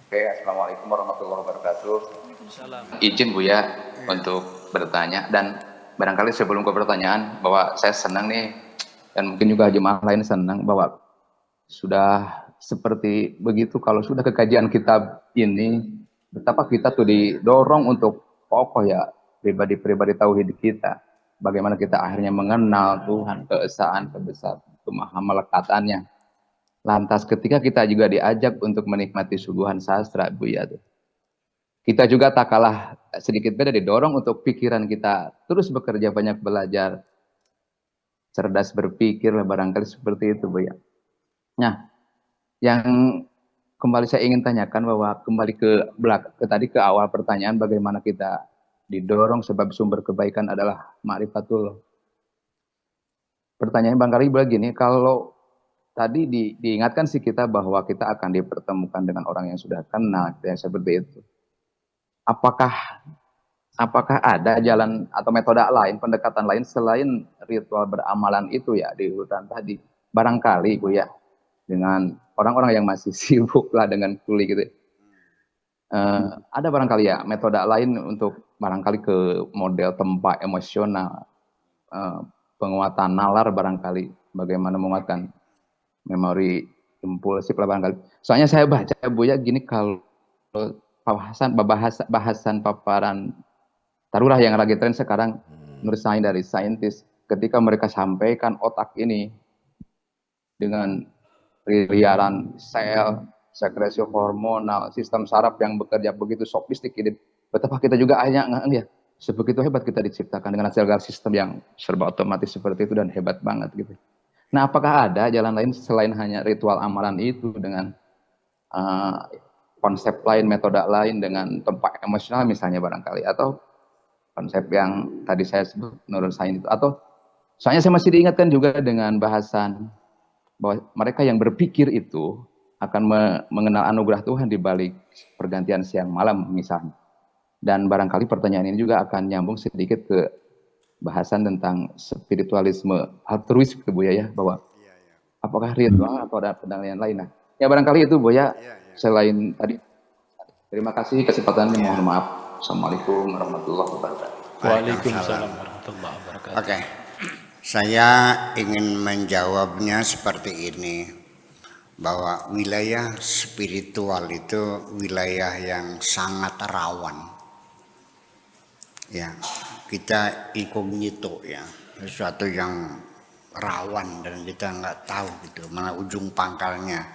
Oke, Assalamualaikum warahmatullahi wabarakatuh. Waalaikumsalam. Izin Buya untuk bertanya, dan barangkali sebelum ke pertanyaan bahwa saya senang nih, dan mungkin juga jemaah lain senang bahwa sudah seperti begitu kalau sudah kekajian kitab ini, betapa kita tuh didorong untuk kokoh ya pribadi-pribadi tauhid kita. Bagaimana kita akhirnya mengenal Tuhan, keesaan, kebesaran, maha melekatannya. Lantas ketika kita juga diajak untuk menikmati suguhan sastra, Buya, kita juga tak kalah sedikit beda didorong untuk pikiran kita terus bekerja, banyak belajar, cerdas berpikir lah, barangkali seperti itu, Bu ya. Nah, yang kembali saya ingin tanyakan bahwa kembali ke belakang, tadi ke awal pertanyaan, bagaimana kita didorong sebab sumber kebaikan adalah ma'rifatul. Pertanyaan barangkali begini, kalau tadi diingatkan sih kita bahwa kita akan dipertemukan dengan orang yang sudah kenal, yang seperti itu. Apakah Apakah ada jalan atau metode lain, pendekatan lain selain ritual beramalan itu ya di hutan tadi? Barangkali Bu ya, dengan orang-orang yang masih sibuk lah dengan kuli gitu. Ada barangkali ya metode lain untuk barangkali ke model tempat emosional, eh, penguatan nalar barangkali, bagaimana menguatkan memori impulsif lah barangkali. Soalnya saya baca Bu ya gini, kalau bahasan paparan taruhlah yang lagi tren sekarang, menurut saya dari saintis, ketika mereka sampaikan otak ini dengan miliaran sel, sekresi hormonal, sistem saraf yang bekerja begitu sofistik, betapa kita juga akhirnya ya, sebegitu hebat kita diciptakan dengan segala sistem yang serba otomatis seperti itu dan hebat banget gitu. Nah, apakah ada jalan lain selain hanya ritual amalan itu dengan uh, konsep lain, metode lain dengan tempat emosional misalnya barangkali, atau konsep yang tadi saya sebut menurut saya itu, atau soalnya saya masih diingatkan juga dengan bahasan bahwa mereka yang berpikir itu akan mengenal anugerah Tuhan di balik pergantian siang malam misalnya. Dan barangkali pertanyaan ini juga akan nyambung sedikit ke bahasan tentang spiritualisme altruis ke Buya ya, bahwa apakah ritual atau ada penilaian lain. Nah, ya barangkali itu Buya, selain tadi. Terima kasih kesempatannya, mohon maaf. Assalamualaikum warahmatullahi wabarakatuh. Waalaikumsalam warahmatullahi wabarakatuh. Oke, saya ingin menjawabnya seperti ini, bahwa wilayah spiritual itu wilayah yang sangat rawan. Ya, kita incognito ya, sesuatu yang rawan dan kita nggak tahu gitu mana ujung pangkalnya.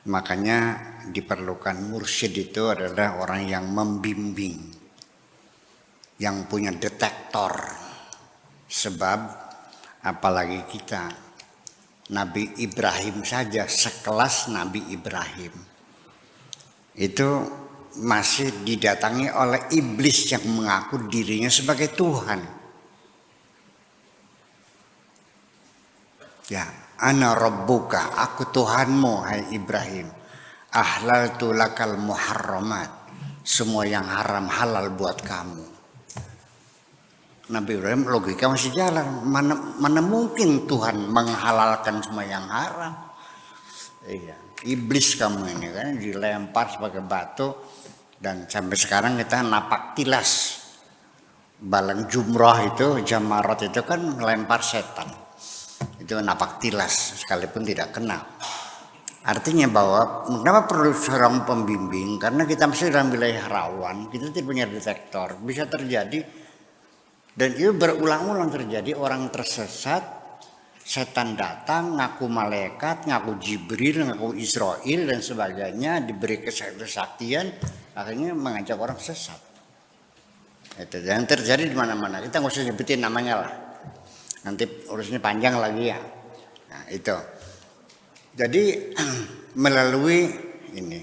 Makanya diperlukan mursyid itu adalah orang yang membimbing, yang punya detektor. Sebab apalagi kita, Nabi Ibrahim saja, sekelas Nabi Ibrahim itu masih didatangi oleh iblis yang mengaku dirinya sebagai Tuhan. Ya, ana rabbuka, aku Tuhanmu hai Ibrahim. Ahlaltu lakal muharramat, semua yang haram halal buat kamu. Nabi Ibrahim logika masih jalan. Mana mungkin Tuhan menghalalkan semua yang haram? Iya, iblis kamu ini kan dilempar sebagai batu, dan sampai sekarang kita napak tilas. Balang jumrah itu, jamarot itu kan melempar setan. Itu napak tilas sekalipun tidak kena. Artinya bahwa kenapa perlu seorang pembimbing? Karena kita masih dalam wilayah rawan, kita tidak punya detektor. Bisa terjadi, dan itu berulang-ulang terjadi, orang tersesat, setan datang, ngaku malaikat, ngaku Jibril, ngaku Israel dan sebagainya, diberi kesaktian, akhirnya mengajak orang sesat. Itu yang terjadi di mana-mana. Kita nggak usah nyebutin namanya lah. Nanti urusnya panjang lagi ya. Nah itu. Jadi melalui ini.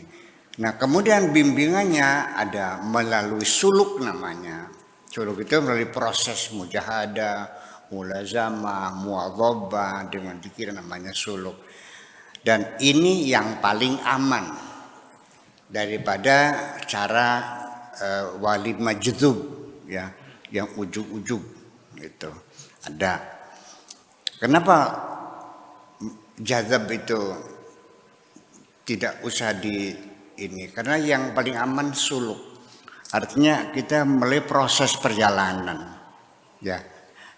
Nah kemudian bimbingannya ada melalui suluk namanya. Suluk itu melalui proses mujahadah, mulazamah, muadzabah, dengan zikir namanya suluk. Dan ini yang paling aman daripada cara wali majdub ya, yang ujug-ujug gitu. Ada. Kenapa jazab itu tidak usah ini karena yang paling aman suluk. Artinya kita mulai proses perjalanan. Ya.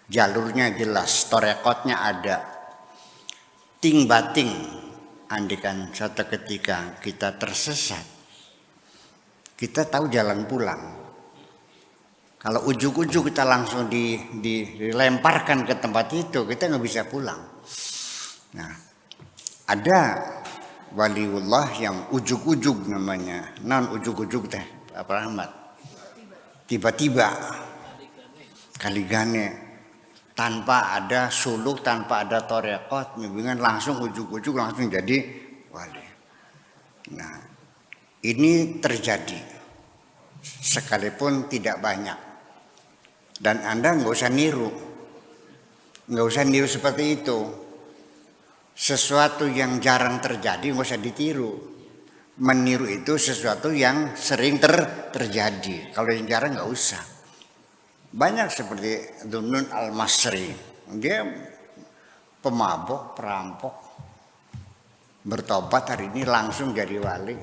Jalurnya jelas, torekotnya ada. Ting bating, andikan suatu ketika kita tersesat, kita tahu jalan pulang. Kalau ujuk-ujuk kita langsung dilemparkan ke tempat itu, kita nggak bisa pulang. Nah, ada waliullah yang ujuk-ujuk namanya, non ujuk-ujuk teh, Pak Rahmat. Tiba-tiba, kaligane, tanpa ada suluk, tanpa ada torekot, bimbingan langsung ujuk-ujuk langsung jadi wali. Nah, ini terjadi sekalipun tidak banyak. Dan Anda nggak usah niru seperti itu. Sesuatu yang jarang terjadi nggak usah ditiru. Meniru itu sesuatu yang sering terjadi. Kalau yang jarang nggak usah. Banyak seperti Dunun Al-Masri, dia pemabok, perampok, bertobat hari ini langsung jadi wali.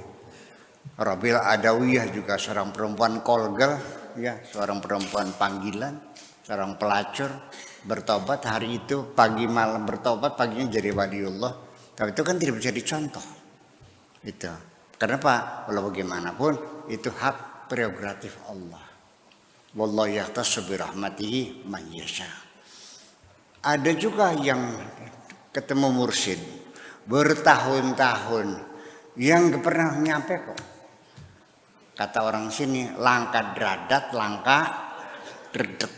Rabil Adawiyah juga seorang perempuan kolgel, ya, seorang perempuan panggilan, seorang pelacur, bertobat hari itu pagi malam bertobat, paginya jadi waliullah. Tapi itu kan tidak bisa dicontoh. Itu. Kenapa? Walau bagaimanapun itu hak prerogatif Allah. Wallahu yahtassu bi rahmatihi man yasha. Ada juga yang ketemu mursyid bertahun-tahun yang gak pernah nyampe kok. Kata orang sini, langka deradat, langka dredet.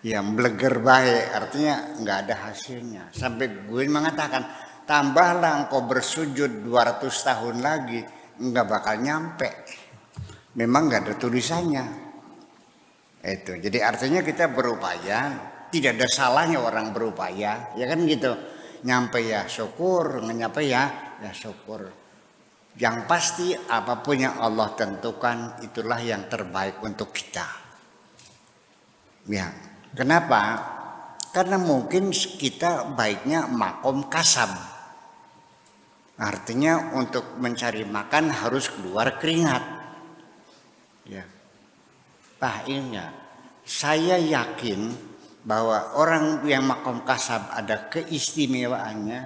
Yang bleger baik, artinya nggak ada hasilnya. Sampai gue mengatakan, tambahlah engkau bersujud 200 tahun lagi, nggak bakal nyampe. Memang nggak ada tulisannya. Itu. Jadi artinya kita berupaya, tidak ada salahnya orang berupaya, ya kan gitu. Nyampe ya syukur, nggak nyampe ya syukur. Yang pasti apapun yang Allah tentukan itulah yang terbaik untuk kita. Ya, kenapa? Karena mungkin kita baiknya makom kasab. Artinya untuk mencari makan harus keluar keringat. Ya. Akhirnya saya yakin bahwa orang yang makom kasab ada keistimewaannya,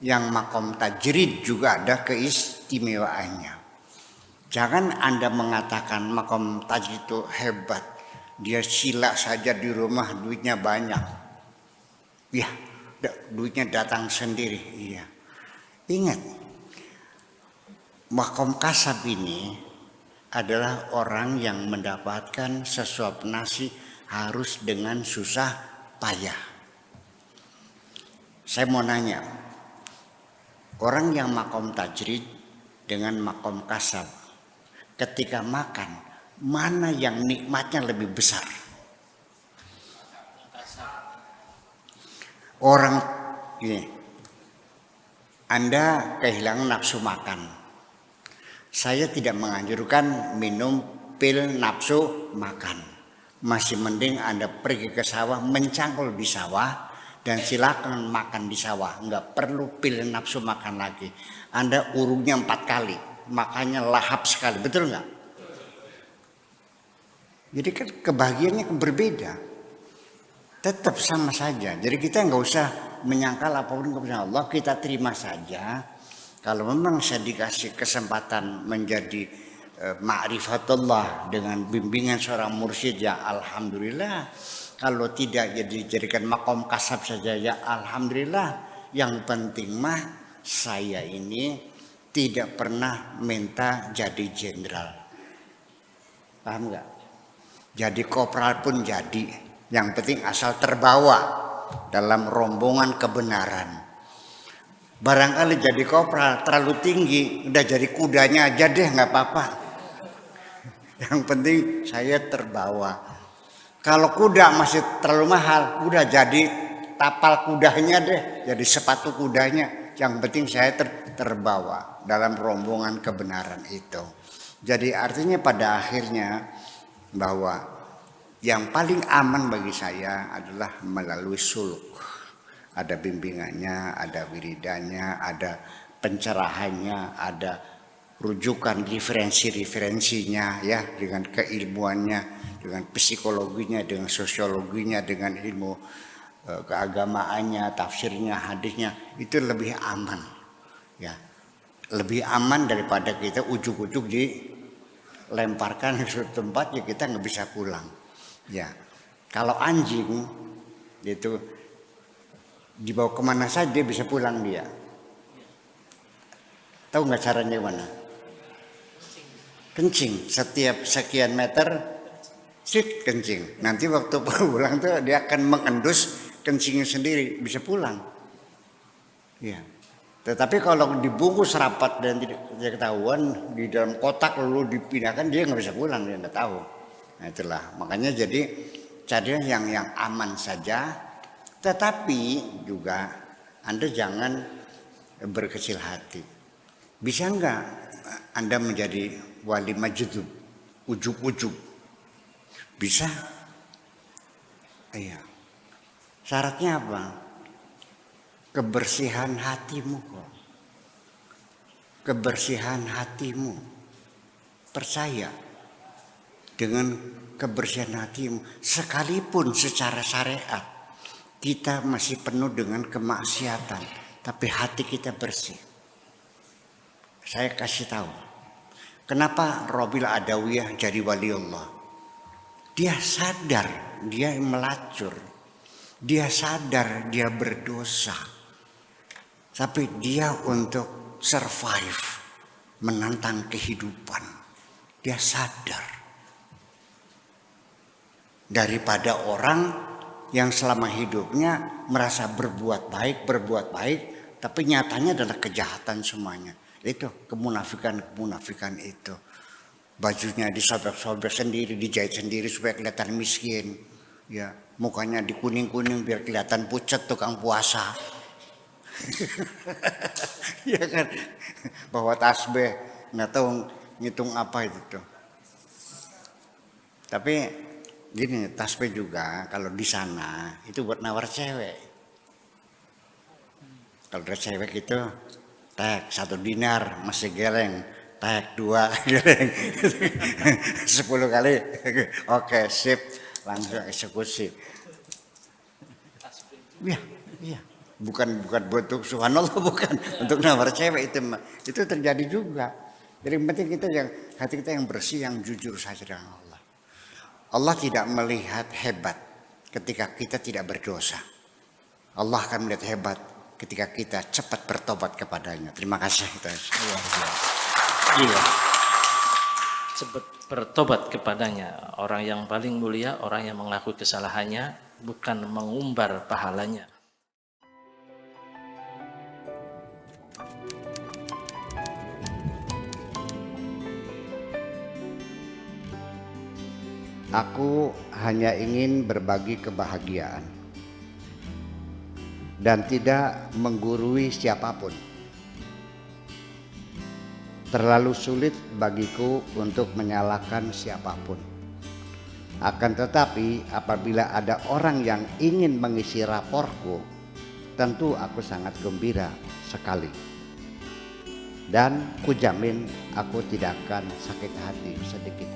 yang makom tajrid juga ada keistimewaannya. Jangan Anda mengatakan makom tajrid itu hebat, dia sila saja di rumah duitnya banyak. Ya, duitnya datang sendiri. Iya. Ingat, makom kasab ini adalah orang yang mendapatkan sesuap nasi harus dengan susah payah. Saya mau nanya, orang yang makom tajrid dengan makom kasab, ketika makan, mana yang nikmatnya lebih besar? Orang ini, Anda kehilangan nafsu makan. Saya tidak menganjurkan minum pil nafsu makan. Masih mending Anda pergi ke sawah, mencangkul di sawah, dan silakan makan di sawah. Enggak perlu pil nafsu makan lagi. Anda urungnya 4 kali, makanya lahap sekali, betul enggak? Jadi kan kebahagiaannya berbeda. Tetap sama saja. Jadi kita enggak usah menyangkal apapun kepada Allah, kita terima saja. Kalau memang saya dikasih kesempatan menjadi ma'rifatullah dengan bimbingan seorang mursyid, ya alhamdulillah. Kalau tidak ya dijadikan makom kasab saja, ya alhamdulillah. Yang penting mah saya ini tidak pernah minta jadi jenderal. Paham nggak? Jadi kopral pun jadi. Yang penting asal terbawa dalam rombongan kebenaran. Barangkali jadi kopral terlalu tinggi, udah jadi kudanya aja deh, nggak apa-apa. Yang penting saya terbawa. Kalau kuda masih terlalu mahal, udah jadi tapal kudanya deh, jadi sepatu kudanya. Yang penting saya terbawa dalam rombongan kebenaran itu. Jadi artinya pada akhirnya bahwa yang paling aman bagi saya adalah melalui suluk. Ada bimbingannya, ada wiridanya, ada pencerahannya, ada rujukan referensinya ya, dengan keilmuannya, dengan psikologinya, dengan sosiologinya, dengan ilmu keagamaannya, tafsirnya, hadisnya, itu lebih aman ya, lebih aman daripada kita ujuk-ujuk dilemparkan ke suatu tempat ya kita nggak bisa pulang ya. Kalau anjing itu dibawa kemana saja dia bisa pulang dia. Tahu nggak caranya gimana? Kencing setiap sekian meter, sit kencing. Nanti waktu pulang tuh dia akan mengendus kencingnya sendiri, bisa pulang. Ya. Tetapi kalau dibungkus rapat dan tidak ketahuan di dalam kotak lalu dipindahkan, dia nggak bisa pulang, dia nggak tahu. Nah itulah makanya jadi cari yang aman saja. Tetapi juga Anda jangan berkecil hati. Bisa nggak Anda menjadi wali majdub, ujub-ujub? Bisa. Iya. Syaratnya apa? Kebersihan hatimu kok. Kebersihan hatimu. Percaya. Dengan kebersihan hatimu, sekalipun secara syariat kita masih penuh dengan kemaksiatan, tapi hati kita bersih. Saya kasih tahu. Kenapa Rabi'ul Adawiyah jadi wali Allah? Dia sadar dia melacur. Dia sadar dia berdosa. Tapi dia untuk survive, menantang kehidupan. Dia sadar. Daripada orang yang selama hidupnya merasa berbuat baik, tapi nyatanya adalah kejahatan semuanya. Itu kemunafikan itu. Bajunya disobek-sobek sendiri, dijahit sendiri supaya kelihatan miskin. Ya, mukanya dikuning-kuning biar kelihatan pucat tukang puasa. Ya kan, bawa tasbih, nggak tahu ngitung apa itu tuh. Tapi gini, tasbih juga kalau di sana itu buat nawar cewek. Kalau ada cewek itu tek 1 dinar masih geleng, tek 2 geleng 10 kali, oke sip, langsung eksekusi. Iya, bukan bentuk subhanallah, bukan untuk nawar cewek itu terjadi juga. Jadi yang penting kita yang hati kita yang bersih, yang jujur saja dengan Allah. Allah tidak melihat hebat ketika kita tidak berdosa. Allah akan melihat hebat ketika kita cepat bertobat kepadanya. Terima kasih. Iya. Cepat bertobat kepadanya. Orang yang paling mulia, orang yang mengakui kesalahannya, bukan mengumbar pahalanya. Aku hanya ingin berbagi kebahagiaan dan tidak menggurui siapapun. Terlalu sulit bagiku untuk menyalahkan siapapun. Akan tetapi apabila ada orang yang ingin mengisi raporku, tentu aku sangat gembira sekali. Dan kujamin aku tidak akan sakit hati sedikit.